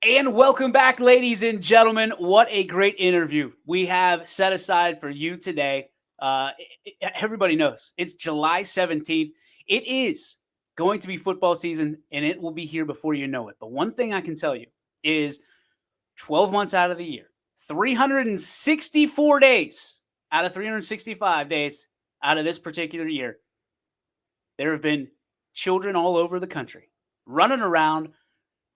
And welcome back, ladies and gentlemen. What a great interview we have set aside for you today. Everybody knows it's July 17th. It is going to be football season, and it will be here before you know it. But one thing I can tell you is 12 months out of the year, 364 days out of 365 days out of this particular year, there have been children all over the country running around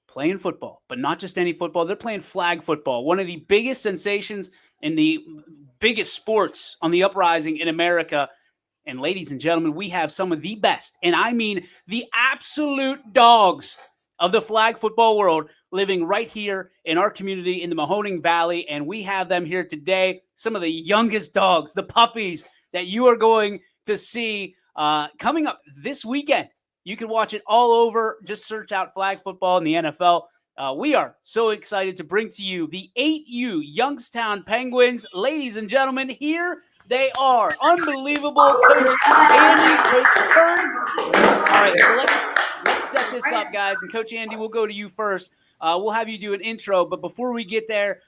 playing football, but not just any football. They're playing flag football, one of the biggest sensations in the biggest sports on the uprising in America. And ladies and gentlemen, we have some of the best, and I mean the absolute dogs of the flag football world living right here in our community in the Mahoning Valley. And we have them here today, some of the youngest dogs, the puppies that you are going to see coming up this weekend. You can watch it all over. Just search out flag football in the NFL. We are so excited to bring to you the 8U Youngstown Penguins. Ladies and gentlemen, here they are. Unbelievable. Coach Andy, Coach Kurt. All right, so let's set this up, guys. And Coach Andy, we'll go to you first. We'll have you do an intro. But before we get there,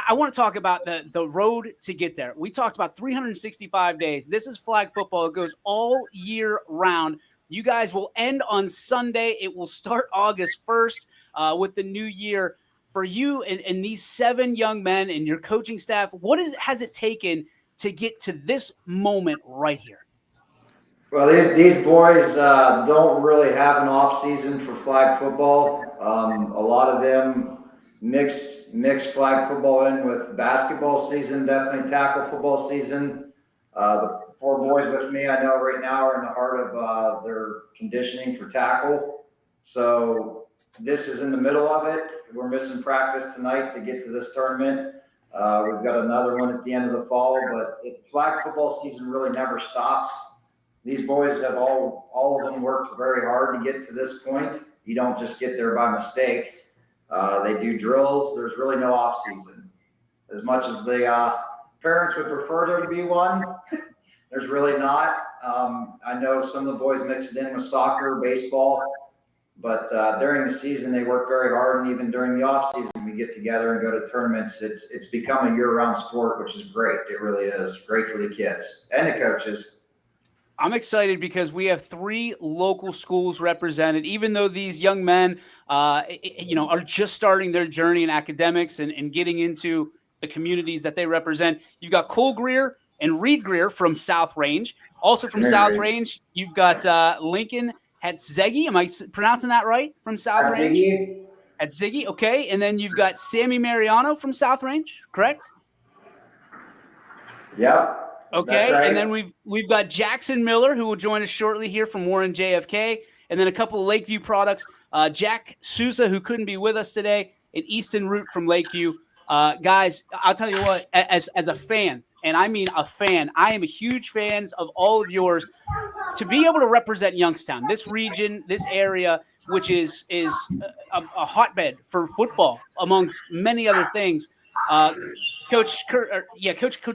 I want to talk about the road to get there. We talked about 365 days. This is flag football. It goes all year round. You guys will end on Sunday. It will start August 1st with the new year. For you and these 7 young men and your coaching staff, has it taken to get to this moment right here? Well, these boys don't really have an off season for flag football. A lot of them mix flag football in with basketball season, definitely tackle football season. The 4 boys with me, I know right now, are in the heart of their conditioning for tackle. So this is in the middle of it. We're missing practice tonight to get to this tournament. We've got another one at the end of the fall, but flag football season really never stops. These boys have all of them worked very hard to get to this point. You don't just get there by mistake. They do drills. There's really no off season. As much as the parents would prefer there to be one, there's really not. I know some of the boys mix it in with soccer, baseball, but during the season they work very hard, and even during the off season we get together and go to tournaments. It's become a year-round sport, which is great. It really is great for the kids and the coaches. I'm excited because we have 3 local schools represented. Even though these young men, are just starting their journey in academics and getting into the communities that they represent. You've got Cole Greer and Reed Greer from South Range. Also from South Range, you've got Lincoln Hatzegi. Am I pronouncing that right? From South Range? Hatzegi, okay. And then you've got Sammy Mariano from South Range, correct? Yep. Okay, right. And then we've got Jackson Miller, who will join us shortly here from Warren JFK, and then a couple of Lakeview products. Jack Sousa, who couldn't be with us today, and Easton Root from Lakeview. Guys, I'll tell you what, as a fan, and I mean a fan, I am a huge fan of all of yours. To be able to represent Youngstown, this region, this area, which is a hotbed for football, amongst many other things. Coach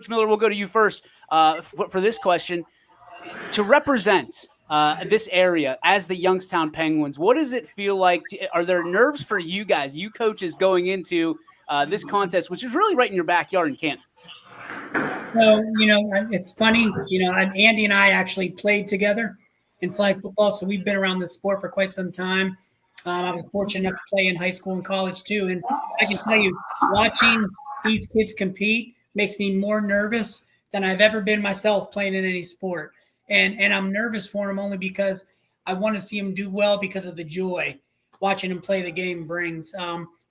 Miller, we'll go to you first for this question. To represent this area as the Youngstown Penguins, what does it feel like? Are there nerves for you guys, you coaches, going into this contest, which is really right in your backyard in Canton? So, it's funny. Andy and I actually played together in flag football, so we've been around this sport for quite some time. I was fortunate enough to play in high school and college too, and I can tell you, watching these kids compete makes me more nervous than I've ever been myself playing in any sport. And I'm nervous for them only because I want to see them do well because of the joy watching them play the game brings.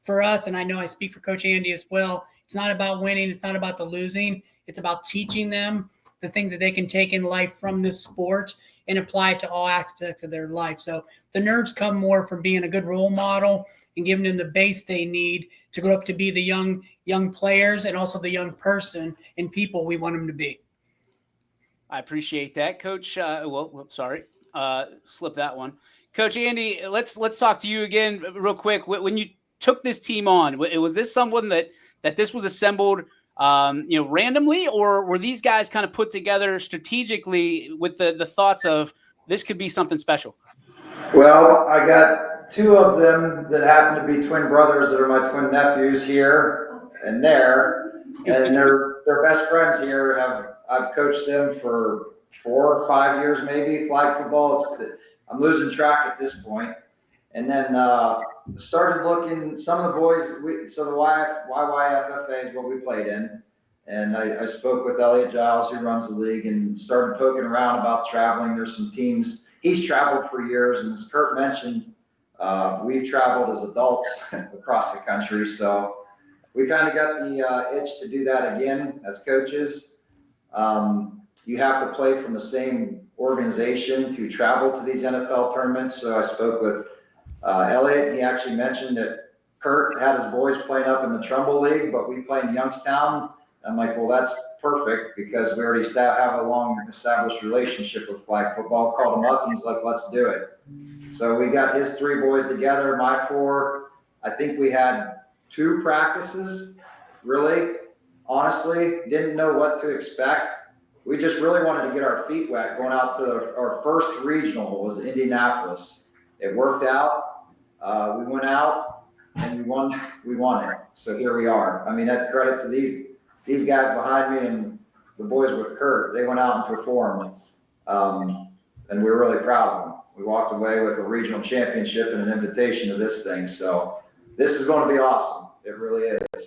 For us, and I know I speak for Coach Andy as well, it's not about winning. It's not about the losing. It's about teaching them the things that they can take in life from this sport and apply it to all aspects of their life. So the nerves come more from being a good role model and giving them the base they need to grow up to be the young players and also the young person and people we want them to be. I appreciate that, Coach. Sorry, slip that one. Coach Andy, let's talk to you again real quick. When you took this team on, was this someone that this was assembled randomly, or were these guys kind of put together strategically with the thoughts of this could be something special? Well, I got two of them that happen to be twin brothers that are my twin nephews here and there, and they're best friends here. I've coached them for 4 or 5 years, maybe flag football. I'm losing track at this point. And then started looking. Some of the boys. So the YYFFA is what we played in, and I spoke with Elliot Giles, who runs the league, and started poking around about traveling. There's some teams. He's traveled for years, and as Kurt mentioned, we've traveled as adults across the country. So we kind of got the itch to do that again as coaches. You have to play from the same organization to travel to these NFL tournaments. So I spoke with Elliot. He actually mentioned that Kurt had his boys playing up in the Trumbull League, but we play in Youngstown. I'm like, well, that's perfect because we already have a long established relationship with flag football. Called him up and he's like, let's do it. So we got his 3 boys together, my 4. I think we had 2 practices, really, honestly. Didn't know what to expect. We just really wanted to get our feet wet going out to our first regional was Indianapolis. It worked out. We went out and we won it. So here we are. I mean, that credit to these guys behind me and the boys with Kurt. They went out and performed. And we were really proud of them. We walked away with a regional championship and an invitation to this thing. So this is going to be awesome. It really is.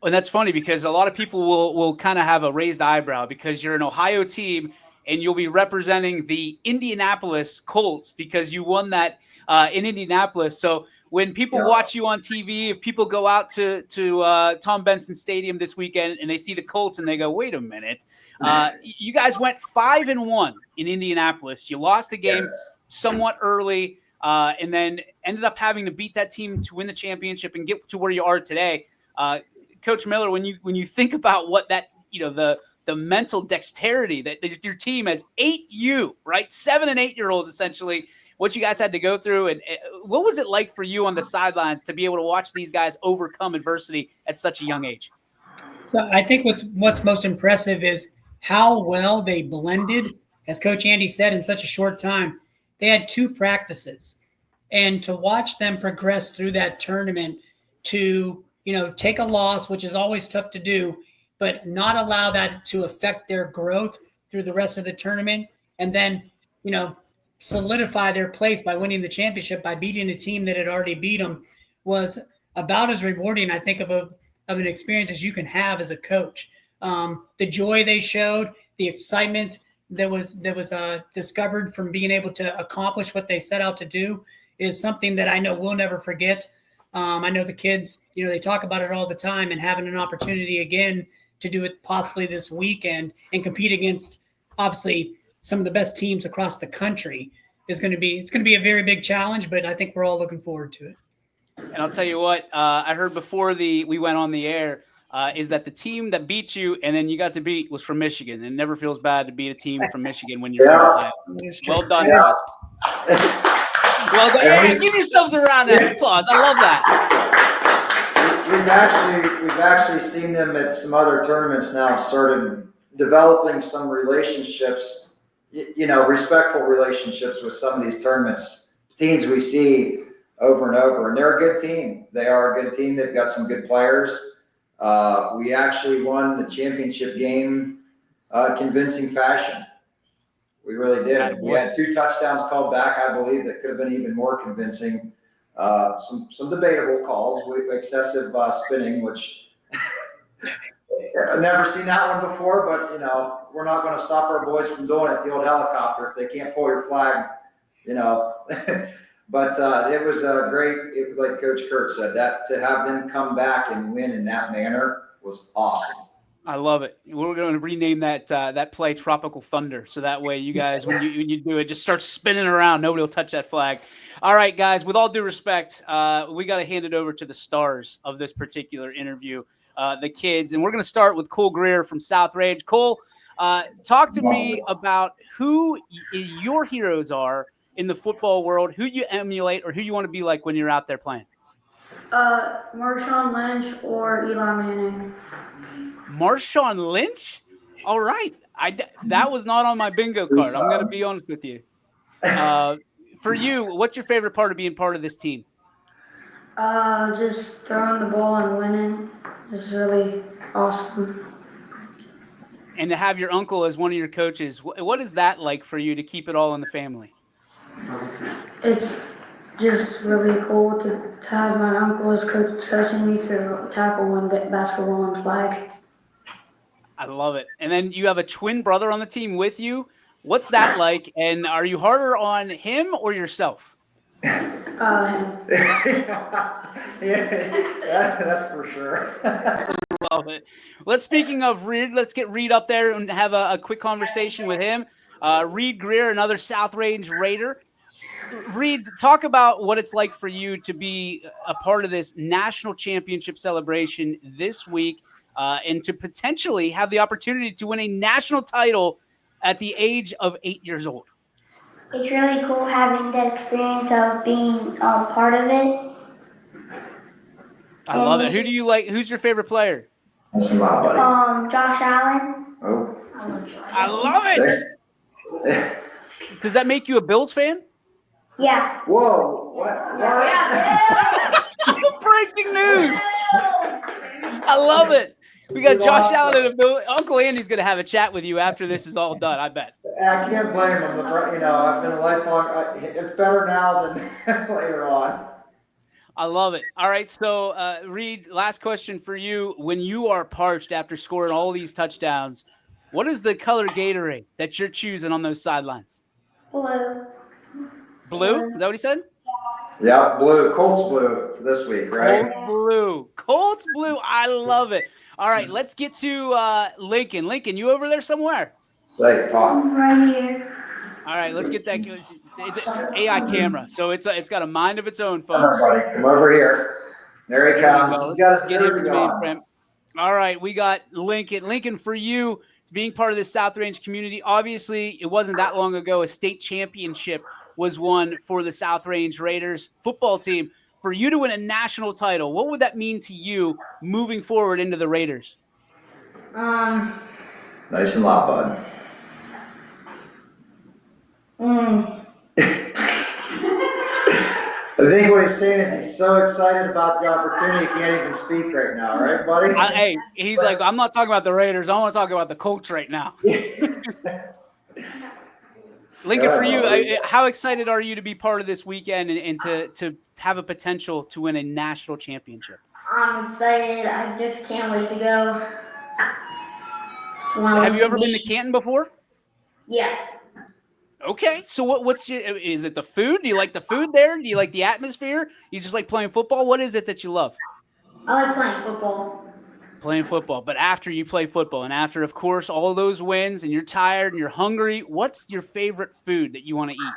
And that's funny because a lot of people will kind of have a raised eyebrow because you're an Ohio team and you'll be representing the Indianapolis Colts because you won that in Indianapolis. So when people watch you on TV, if people go out to Tom Benson Stadium this weekend and they see the Colts and they go, wait a minute, you guys went 5-1 in Indianapolis. You lost the game somewhat early and then ended up having to beat that team to win the championship and get to where you are today. Coach Miller, when you think about what that, the mental dexterity that your team has 8U, right? 7 and 8-year-olds, essentially, what you guys had to go through. And what was it like for you on the sidelines to be able to watch these guys overcome adversity at such a young age? So I think what's most impressive is how well they blended, as Coach Andy said, in such a short time. They had 2 practices. And to watch them progress through that tournament to, take a loss, which is always tough to do, but not allow that to affect their growth through the rest of the tournament. And then, solidify their place by winning the championship, by beating a team that had already beat them, was about as rewarding, I think, of an experience as you can have as a coach. The joy they showed, the excitement that was discovered from being able to accomplish what they set out to do is something that I know we'll never forget. I know the kids, they talk about it all the time, and having an opportunity again to do it possibly this weekend and compete against obviously some of the best teams across the country it's going to be a very big challenge, but I think we're all looking forward to it. And I'll tell you what, I heard before we went on the air is that the team that beat you and then you got to beat was from Michigan. It never feels bad to beat a team from Michigan when you're from Ohio. Well done, guys. Well done. Hey, give yourselves a round of applause. I love that. We've actually seen them at some other tournaments now, started developing some relationships, respectful relationships with some of these tournaments, teams we see over and over, and they're a good team. They are a good team. They've got some good players. We actually won the championship game convincing fashion. We really did. We had 2 touchdowns called back, I believe, that could have been even more convincing. Some debatable calls, excessive spinning, which I've never seen that one before, but, we're not going to stop our boys from doing it, the old helicopter, if they can't pull your flag, But it was great, like Coach Kurt said, that to have them come back and win in that manner was awesome. I love it. We're going to rename that play Tropical Thunder. So that way you guys, when you do it, just start spinning around. Nobody will touch that flag. All right, guys, with all due respect, we got to hand it over to the stars of this particular interview, the kids. And we're going to start with Cole Greer from South Range. Cole, talk to me about who your heroes are in the football world, who you emulate or who you want to be like when you're out there playing. Marshawn Lynch or Eli Manning. Marshawn Lynch? All right. That was not on my bingo card. I'm going to be honest with you. for you, what's your favorite part of being part of this team? Just throwing the ball and winning is really awesome. And to have your uncle as one of your coaches, what is that like for you to keep it all in the family? It's just really cool to have my uncle as coaching me through tackle and basketball and flag. I love it. And then you have a twin brother on the team with you. What's that like? And are you harder on him or yourself? Him. Yeah, that's for sure. Love it. Speaking of Reed, let's get Reed up there and have a quick conversation with him. Reed Greer, another South Range Raider. Reed, talk about what it's like for you to be a part of this national championship celebration this week and to potentially have the opportunity to win a national title at the age of 8 years old. It's really cool having the experience of being part of it. I love it. Who do you like? Who's your favorite player? That's a lot, buddy. Josh Allen. Oh. I love it. Does that make you a Bills fan? Yeah. Whoa! What? Breaking news! I love it. We got Josh Allen and a Bill. Uncle Andy's going to have a chat with you after this is all done, I bet. I can't blame him. I've been a lifelong. It's better now than later on. I love it. All right, so Reed, last question for you. When you are parched after scoring all these touchdowns, what is the color Gatorade that you're choosing on those sidelines? Blue. Blue? Is that what he said? Yeah, blue. Colts blue for this week, right? Colts blue. Colts blue. I love it. All right, let's get to Lincoln. Lincoln, you over there somewhere? Say, talk. Right here. All right, let's get that. It's an AI camera, so it's got a mind of its own, Come on, folks. buddy. Come over here. There he comes. He's got his Get him jersey in on. mainframe. All right, we got Lincoln. Lincoln, for you, being part of this South Range community, obviously it wasn't that long ago a state championship was won for the South Range Raiders football team. For you to win a national title, what would that mean to you moving forward into the Raiders? Nice and loud, bud. I think what he's saying is he's so excited about the opportunity he can't even speak right now, right, buddy? Hey, he's like, I'm not talking about the Raiders. I want to talk about the Colts right now. Lincoln, for you, how excited are you to be part of this weekend and to have a potential to win a national championship? I'm excited. I just can't wait to go. So have you ever been to Canton before? Yeah. Okay, so what's is it the food? Do you like the food there? Do you like the atmosphere? You just like playing football? What is it that you love? I like playing football. Playing football. But after you play football and after, of course, all those wins and you're tired and you're hungry, what's your favorite food that you want to eat?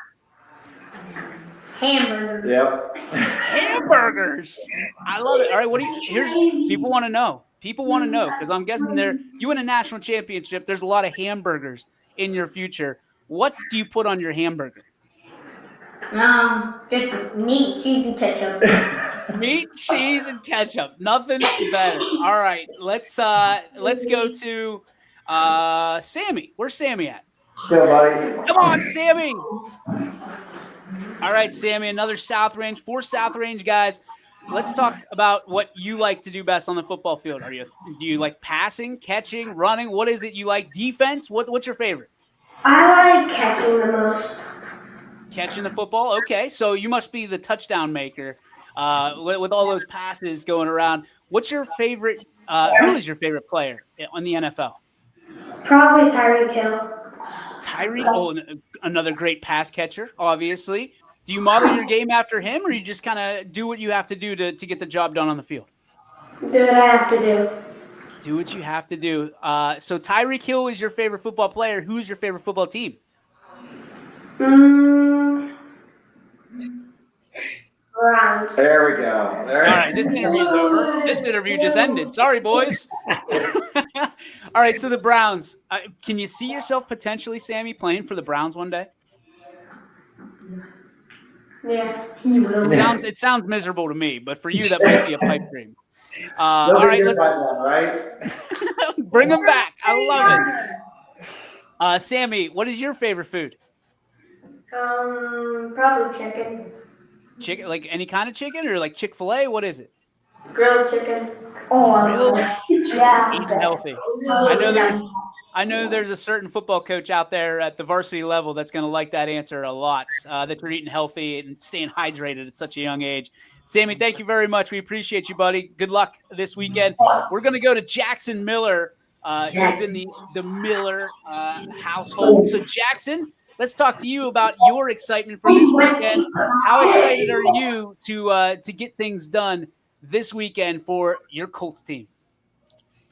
Hamburgers. Yep. Hamburgers. I love it. All right, here's people want to know. People want to know because I'm guessing you win a national championship. There's a lot of hamburgers in your future. What do you put on your hamburger? Just meat, cheese, and ketchup. Meat, cheese, and ketchup. Nothing better. All right, let's go to Sammy. Where's Sammy at? Yeah, buddy. Come on, Sammy. All right, Sammy, another South Range, 4 South Range guys. Let's talk about what you like to do best on the football field. Do you like passing, catching, running? What is it you like? Defense? What's your favorite? I like catching the most. Catching the football? Okay, so you must be the touchdown maker with all those passes going around. What's your favorite who is your favorite player on the NFL? Probably Tyreek Hill. Another great pass catcher, obviously. Do you model your game after him, or you just kind of do what you have to do to get the job done on the field? Do what I have to do. Do what you have to do. So Tyreek Hill is your favorite football player. Who's your favorite football team? Browns. There we go. All right, this interview's over. This interview just ended. Sorry, boys. All right, so the Browns. Can you see yourself potentially, Sammy, playing for the Browns one day? Yeah, he will. It sounds miserable to me, but for you, that might be a pipe dream. All right, right? Bring them back. I love it. Sammy, what is your favorite food? Probably chicken. Chicken, like any kind of chicken, or like Chick-fil-A? What is it? Grilled chicken. Oh, I love Grilled, that. Yeah. eating healthy. I know there's a certain football coach out there at the varsity level that's going to like that answer a lot. That you're eating healthy and staying hydrated at such a young age. Sammy, thank you very much. We appreciate you, buddy. Good luck this weekend. We're going to go to Jackson Miller. He's in the Miller household. So Jackson, let's talk to you about your excitement for this weekend. How excited are you to get things done this weekend for your Colts team?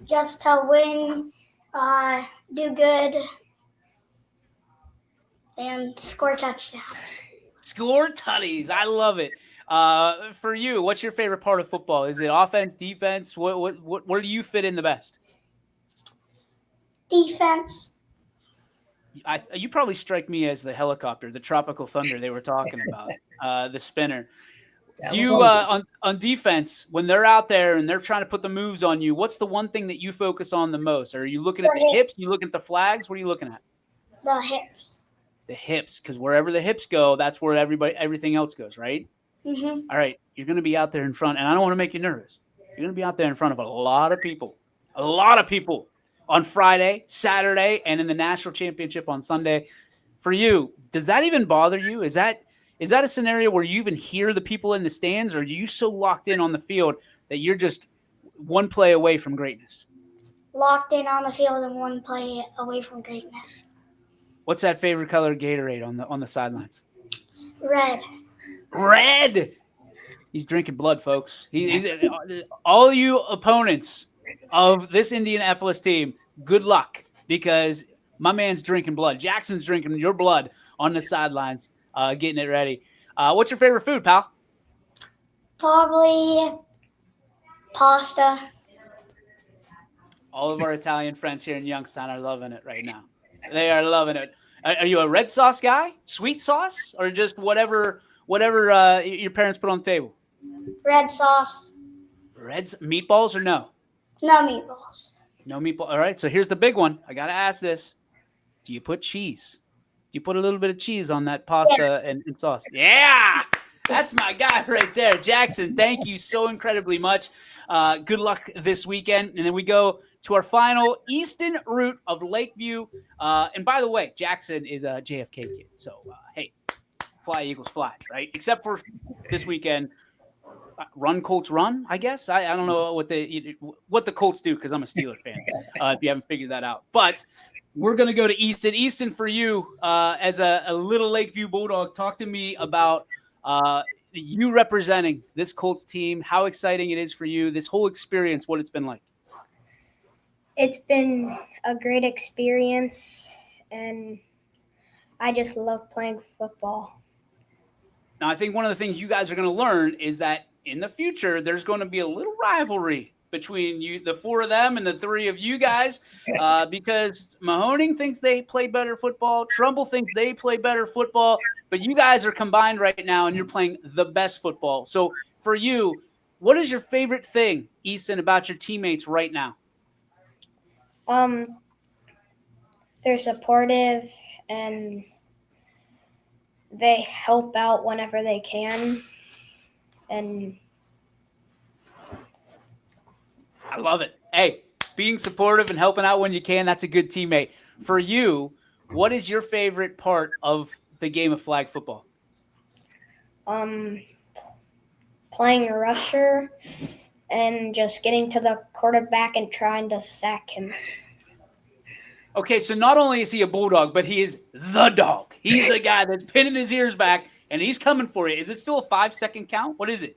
Just to win, do good, and score touchdowns. Score tutties. I love it. For you, what's your favorite part of football? Is it offense, defense? Where do you fit in the best? Defense. You probably strike me as the helicopter, the tropical thunder they were talking about, the spinner. Do you on defense, when they're out there and they're trying to put the moves on you, what's the one thing that you focus on the most? Are you looking at the hips? You looking at the flags? What are you looking at? The hips. The hips, because wherever the hips go, that's where everything else goes, right? Mm-hmm. All right, you're going to be out there in front, and I don't want to make you nervous. You're going to be out there in front of a lot of people on Friday, Saturday, and in the national championship on Sunday. For you, does that even bother you? Is that a scenario where you even hear the people in the stands, or are you so locked in on the field that you're just one play away from greatness? Locked in on the field and one play away from greatness. What's that favorite color of Gatorade on the sidelines? Red. Red. He's drinking blood, folks. He's all you opponents of this Indianapolis team, good luck, because my man's drinking blood. Jackson's drinking your blood on the sidelines, getting it ready. What's your favorite food, pal? Probably pasta. All of our Italian friends here in Youngstown are loving it right now. They are loving it. Are you a red sauce guy, sweet sauce, or just whatever your parents put on the table? Red sauce. Meatballs or no? No meatballs. No meatball. All right, so here's the big one. I got to ask this. Do you put cheese? Do you put a little bit of cheese on that pasta and sauce? Yeah! That's my guy right there. Jackson, thank you so incredibly much. Good luck this weekend. And then we go to our final Easton route of Lakeview. And by the way, Jackson is a JFK kid. So, hey, fly, Eagles, fly, right? Except for this weekend. Run Colts run, I guess. I don't know what the Colts do because I'm a Steeler fan, if you haven't figured that out. But we're going to go to Easton. Easton, for you, as a little Lakeview Bulldog, talk to me about you representing this Colts team, how exciting it is for you, this whole experience, what it's been like. It's been a great experience, and I just love playing football. Now, I think one of the things you guys are going to learn is that in the future, there's going to be a little rivalry between you, the four of them, and the three of you guys, because Mahoning thinks they play better football. Trumbull thinks they play better football, but you guys are combined right now, and you're playing the best football. So for you, what is your favorite thing, Easton, about your teammates right now? They're supportive, and they help out whenever they can. And I love it. Hey, being supportive and helping out when you can, that's a good teammate. For you, what is your favorite part of the game of flag football? Playing rusher and just getting to the quarterback and trying to sack him. Okay, so not only is he a Bulldog, but he is the dog. He's the guy that's pinning his ears back, and he's coming for you. Is it still a 5-second count? What is it?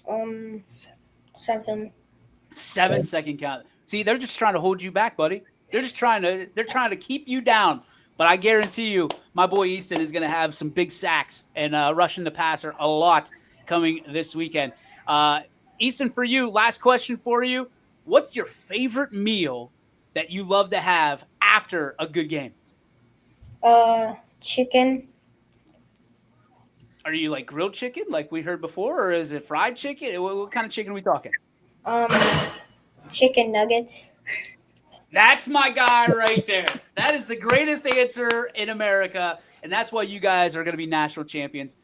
7. 7-second count. See, they're just trying to hold you back, buddy. They're trying to keep you down. But I guarantee you, my boy Easton is going to have some big sacks and rushing the passer a lot coming this weekend. Easton, for you, last question for you. What's your favorite meal that you love to have after a good game? Chicken. Are you like grilled chicken like we heard before, or is it fried chicken? What kind of chicken are we talking? Chicken nuggets. That's my guy right there. That is the greatest answer in America. And that's why you guys are going to be national champions.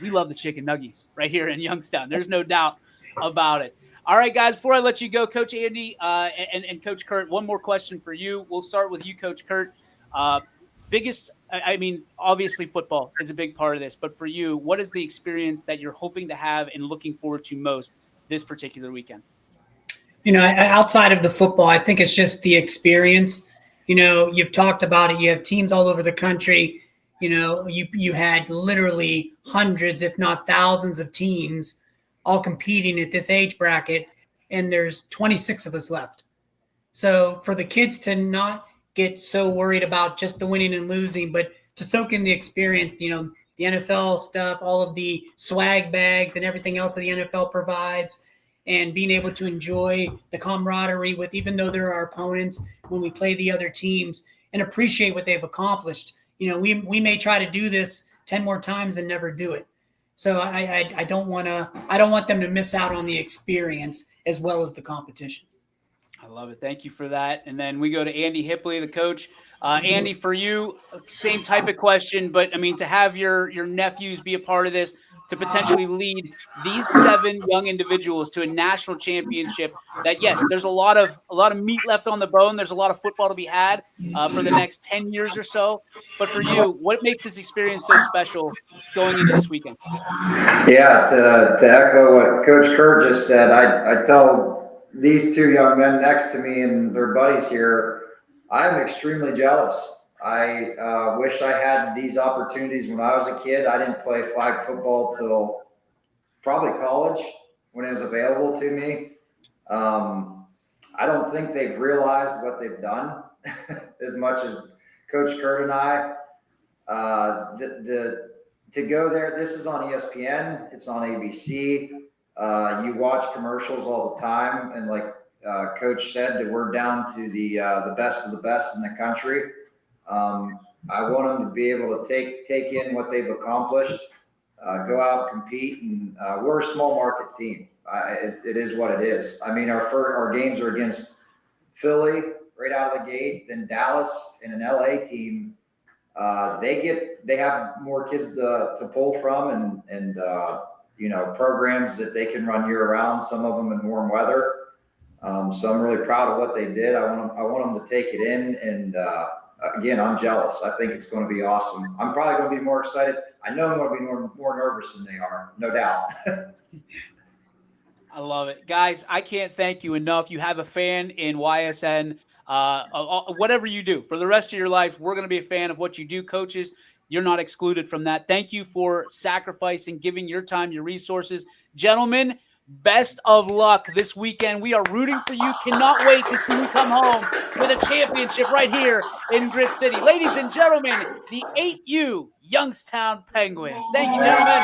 We love the chicken nuggies right here in Youngstown. There's no doubt about it. All right, guys, before I let you go, Coach Andy and Coach Kurt, one more question for you. We'll start with you, Coach Kurt. Obviously football is a big part of this, but for you, what is the experience that you're hoping to have and looking forward to most this particular weekend? Outside of the football, I think it's just the experience. You've talked about it. You have teams all over the country. You had literally hundreds, if not thousands of teams all competing at this age bracket, and there's 26 of us left. So for the kids to not get so worried about just the winning and losing, but to soak in the experience, the NFL stuff, all of the swag bags and everything else that the NFL provides, and being able to enjoy the camaraderie with, even though they're our opponents, when we play the other teams, and appreciate what they've accomplished. We may try to do this 10 more times and never do it. So I don't want them to miss out on the experience as well as the competition. I love it. Thank you for that. And then we go to Andy Hipley, the coach. Andy, for you, same type of question, but to have your nephews be a part of this, to potentially lead these 7 young individuals to a national championship. That, yes, there's a lot of meat left on the bone. There's a lot of football to be had for the next 10 years or so. But for you, what makes this experience so special going into this weekend? Yeah, to echo what Coach Kurt just said, I tell these 2 young men next to me and their buddies here, I'm extremely jealous. I wish I had these opportunities when I was a kid. I didn't play flag football till probably college when it was available to me. I don't think they've realized what they've done as much as Coach Kurt and I. To go there, this is on ESPN, it's on ABC. You watch commercials all the time, and like Coach said, that we're down to the best of the best in the country. I want them to be able to take in what they've accomplished, go out and compete, and we're a small market team. It is what it is. Our games are against Philly right out of the gate, then Dallas, and an LA team. They have more kids to pull from, and programs that they can run year round, some of them in warm weather. So I'm really proud of what they did. I want them to take it in, and again, I'm jealous. I think it's going to be awesome. I'm probably going to be more excited. I know I'm going to be more nervous than they are, no doubt. I love it. Guys, I can't thank you enough. You have a fan in YSN. Whatever you do for the rest of your life, we're going to be a fan of what you do. Coaches, you're not excluded from that. Thank you for sacrificing, giving your time, your resources. Gentlemen, best of luck this weekend. We are rooting for you. Cannot wait to see you come home with a championship right here in Grit City. Ladies and gentlemen, the 8U Youngstown Penguins. Thank you, gentlemen.